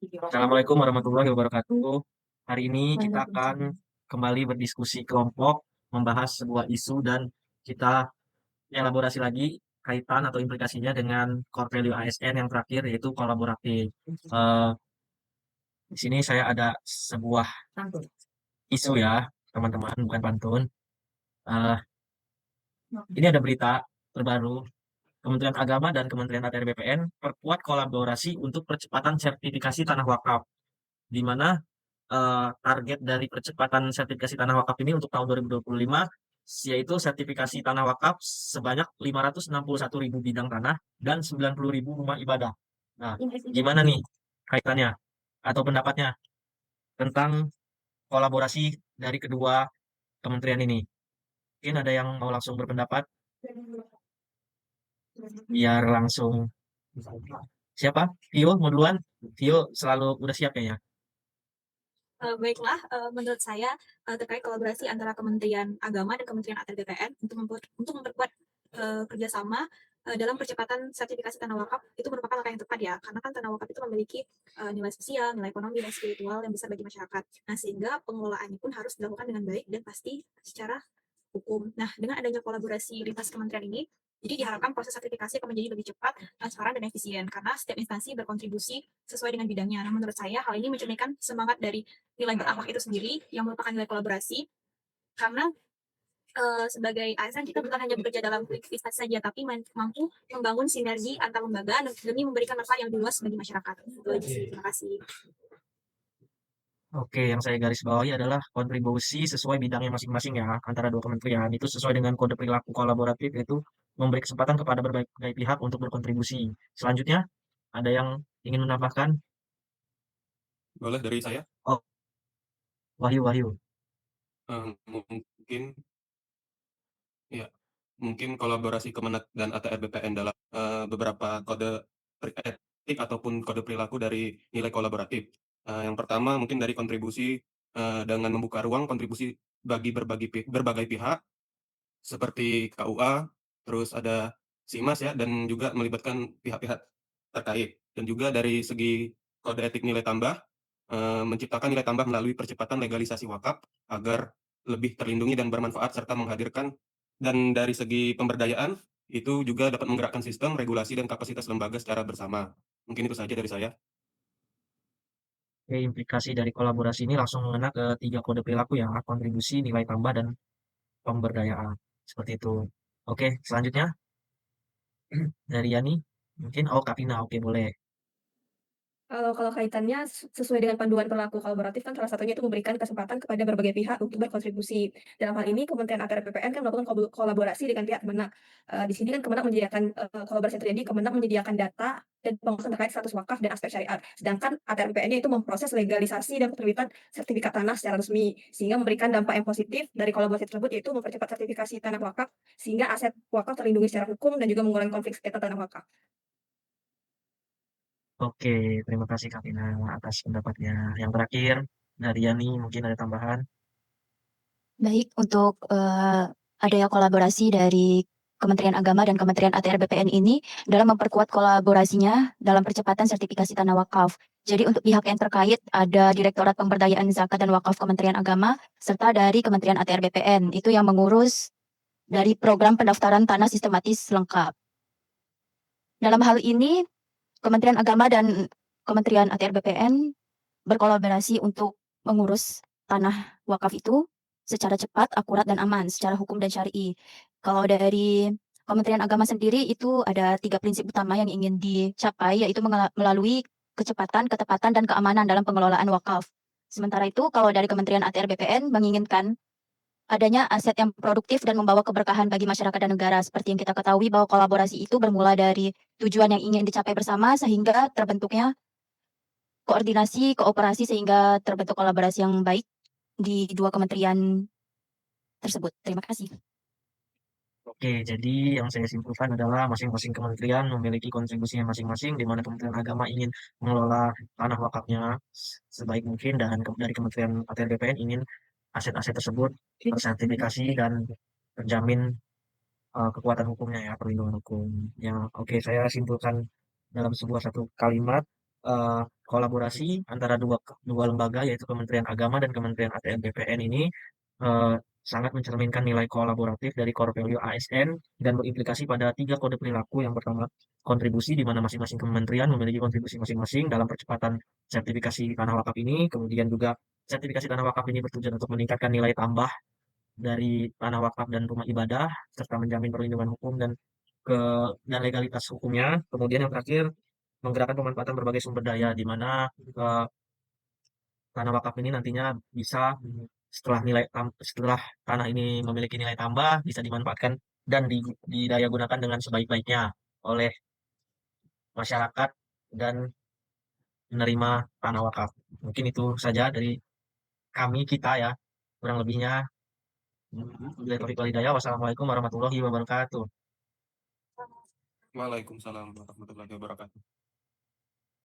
Assalamualaikum warahmatullahi wabarakatuh. Hari ini kita akan kembali berdiskusi kelompok, membahas sebuah isu dan kita elaborasi lagi kaitan atau implikasinya dengan core value ASN yang terakhir yaitu kolaboratif. Di sini saya ada sebuah isu ya, teman-teman, bukan pantun. Eh, ini ada berita terbaru. Kementerian Agama dan Kementerian ATR BPN perkuat kolaborasi untuk percepatan sertifikasi tanah wakaf, di mana target dari percepatan sertifikasi tanah wakaf ini untuk tahun 2025 yaitu sertifikasi tanah wakaf sebanyak 561.000 bidang tanah dan 90.000 rumah ibadah. Nah, gimana nih kaitannya atau pendapatnya tentang kolaborasi dari kedua kementerian ini? Mungkin ada yang mau langsung berpendapat, biar langsung siapa? Vio mau duluan? Vio selalu udah siap kayaknya. Baiklah, menurut saya terkait kolaborasi antara Kementerian Agama dan Kementerian ATR BPN untuk memperkuat kerjasama dalam percepatan sertifikasi tanah wakaf itu merupakan langkah yang tepat ya, karena kan tanah wakaf itu memiliki nilai sosial, nilai ekonomi, dan spiritual yang besar bagi masyarakat. Nah, sehingga pengelolaannya pun harus dilakukan dengan baik dan pasti secara hukum. Nah, dengan adanya kolaborasi lintas kementerian ini, jadi diharapkan proses sertifikasi akan menjadi lebih cepat, transparan, dan efisien karena setiap instansi berkontribusi sesuai dengan bidangnya. Nah, menurut saya hal ini mencerminkan semangat dari nilai berakhlak itu sendiri yang merupakan nilai kolaborasi karena sebagai ASN kita bukan hanya bekerja dalam instansi saja, tapi mampu membangun sinergi antar lembaga demi memberikan manfaat yang luas bagi masyarakat. Terima kasih. Oke, yang saya garis bawahi adalah kontribusi sesuai bidangnya masing-masing ya antara dua kementerian. Itu sesuai dengan kode perilaku kolaboratif yaitu memberi kesempatan kepada berbagai pihak untuk berkontribusi. Selanjutnya, ada yang ingin menambahkan? Boleh dari saya. Oh, Wahyu, Wahyu. Mungkin ya, mungkin kolaborasi Kemenak dan ATR BPN dalam beberapa kode etik ataupun kode perilaku dari nilai kolaboratif. Yang pertama mungkin dari kontribusi dengan membuka ruang kontribusi bagi berbagai pihak seperti KUA, terus ada SIMAS ya, dan juga melibatkan pihak-pihak terkait. Dan juga dari segi kode etik nilai tambah, menciptakan nilai tambah melalui percepatan legalisasi wakaf agar lebih terlindungi dan bermanfaat serta menghadirkan. Dan dari segi pemberdayaan, itu juga dapat menggerakkan sistem, regulasi, dan kapasitas lembaga secara bersama. Mungkin itu saja dari saya. Oke, implikasi dari kolaborasi ini langsung mengena ke tiga kode perilaku ya, kontribusi, nilai tambah, dan pemberdayaan. Seperti itu. Oke, selanjutnya dari Yani. Mungkin, oh Kapina, oke boleh. Kalau kaitannya sesuai dengan panduan perilaku kolaboratif kan salah satunya itu memberikan kesempatan kepada berbagai pihak untuk berkontribusi. Dalam hal ini Kementerian ATR BPN kan melakukan kolaborasi dengan pihak Kemenak. Di sini kan Kemenak menyediakan kolaborasi yang terjadi, Kemenak menyediakan data dan pengawasan terkait status wakaf dan aspek syariat. Sedangkan ATR BPN-nya itu memproses legalisasi dan penerbitan sertifikat tanah secara resmi, sehingga memberikan dampak yang positif dari kolaborasi tersebut yaitu mempercepat sertifikasi tanah wakaf sehingga aset wakaf terlindungi secara hukum dan juga mengurangi konflik sengketa tanah wakaf. Oke, terima kasih Kapina atas pendapatnya. Yang terakhir, dari Yani mungkin ada tambahan. Baik, untuk adanya kolaborasi dari Kementerian Agama dan Kementerian ATR BPN ini dalam memperkuat kolaborasinya dalam percepatan sertifikasi tanah wakaf. Jadi untuk pihak yang terkait ada Direktorat Pemberdayaan Zakat dan Wakaf Kementerian Agama serta dari Kementerian ATR BPN itu yang mengurus dari program pendaftaran tanah sistematis lengkap. Dalam hal ini Kementerian Agama dan Kementerian ATR BPN berkolaborasi untuk mengurus tanah wakaf itu secara cepat, akurat, dan aman secara hukum dan syar'i. Kalau dari Kementerian Agama sendiri itu ada 3 prinsip utama yang ingin dicapai, yaitu melalui kecepatan, ketepatan, dan keamanan dalam pengelolaan wakaf. Sementara itu, kalau dari Kementerian ATR BPN menginginkan adanya aset yang produktif dan membawa keberkahan bagi masyarakat dan negara. Seperti yang kita ketahui bahwa kolaborasi itu bermula dari tujuan yang ingin dicapai bersama sehingga terbentuknya koordinasi, kooperasi sehingga terbentuk kolaborasi yang baik di dua kementerian tersebut. Terima kasih. Oke, jadi yang saya simpulkan adalah masing-masing kementerian memiliki kontribusinya masing-masing, di mana Kementerian Agama ingin mengelola tanah wakafnya sebaik mungkin, dan dari Kementerian ATR BPN ingin aset-aset tersebut tersertifikasi dan terjamin kekuatan hukumnya ya, perlindungan hukum. Yang oke, saya simpulkan dalam sebuah satu kalimat, kolaborasi antara dua lembaga yaitu Kementerian Agama dan Kementerian ATR BPN ini eh, sangat mencerminkan nilai kolaboratif dari core value ASN dan berimplikasi pada 3 kode perilaku. Yang pertama, kontribusi, di mana masing-masing kementerian memiliki kontribusi masing-masing dalam percepatan sertifikasi tanah wakaf ini. Kemudian juga sertifikasi tanah wakaf ini bertujuan untuk meningkatkan nilai tambah dari tanah wakaf dan rumah ibadah serta menjamin perlindungan hukum ke dan legalitas hukumnya. Kemudian yang terakhir, menggerakkan pemanfaatan berbagai sumber daya, di mana eh, tanah wakaf ini nantinya bisa setelah tanah ini memiliki nilai tambah bisa dimanfaatkan dan didaya gunakan dengan sebaik-baiknya oleh masyarakat dan menerima tanah wakaf. Mungkin itu saja dari kita ya, kurang lebihnya. Wabillahi taufiq wal hidayah. Wassalamualaikum warahmatullahi wabarakatuh. Waalaikumsalam warahmatullahi wabarakatuh.